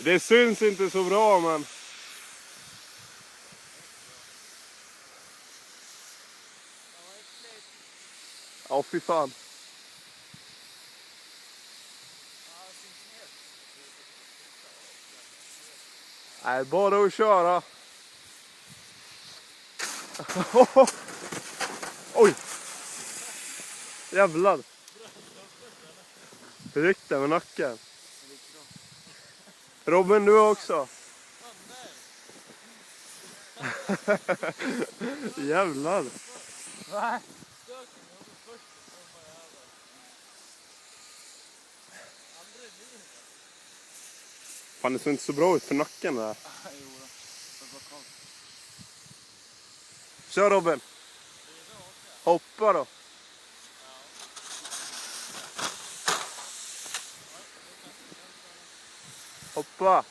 Det syns inte så bra, men... Ja, fy fan. Nej, bara att köra. Oj! Jävlar. Ryckte med nacken. Robin, du också. Jävlar. Nej. Fan, det ser inte så bra ut för nacken där. Kör Robin. Hoppa då. Hoppa.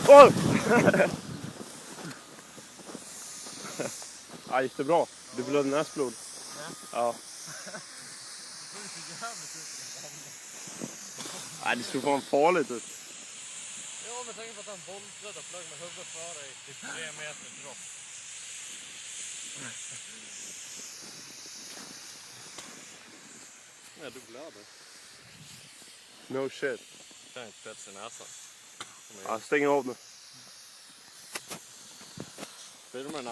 Oj! Ja, gick det bra? Du blödde näsblod. Ja. Nej, det såg fan farligt ut. Ja, men tänk på att han bolltröd och flög med huvudet före i 3 meter dropp. Ja, du blöder. No shit. Jag har inte spets i näsan. Ja, stäng av nu. Filmar den